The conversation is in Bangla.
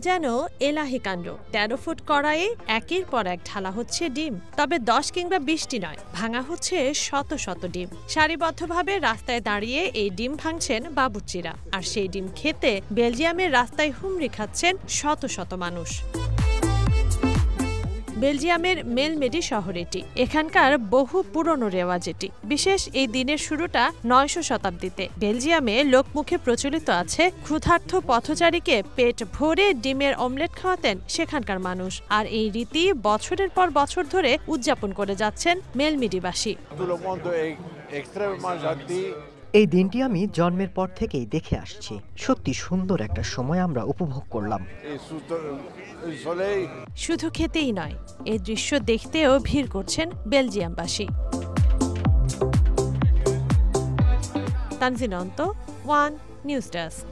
যেন এলাহি কাণ্ড। ১৩ ফুট কড়াইয়ে একের পর এক ঢালা হচ্ছে ডিম। তবে ১০ কিংবা ২০টি নয়, ভাঙা হচ্ছে শত শত ডিম। সারিবদ্ধভাবে রাস্তায় দাঁড়িয়ে এই ডিম ভাঙছেন বাবুর্চিরা। আর সেই ডিম খেতে বেলজিয়ামের রাস্তায় হুমড়ি খাচ্ছেন শত শত মানুষ। বেলজিয়ামের মেলমেডি শহর এটি। এখানকার বহু পুরনো রেওয়াজ এটি। বিশেষ এই দিনের শুরুটা ৯০০ শতাব্দীতে। বেলজিয়ামে লোকমুখে প্রচলিত আছে, ক্ষুধার্ত পথচারীকে পেট ভরে ডিমের অমলেট খাওয়াতেন সেখানকার মানুষ। আর এই রীতি বছরের পর বছর ধরে উদযাপন করে যাচ্ছেন মেলমেডিবাসী। এই দিনটি আমি জন্মের পর থেকেই দেখে আসছি। সত্যি সুন্দর একটা সময় আমরা উপভোগ করলাম। শুধু খেতেই নয়, এই দৃশ্য দেখতেও ভিড় করছেন বেলজিয়ামবাসী। তানজিন অন্ত, ওয়ান নিউজ ডেস্ক।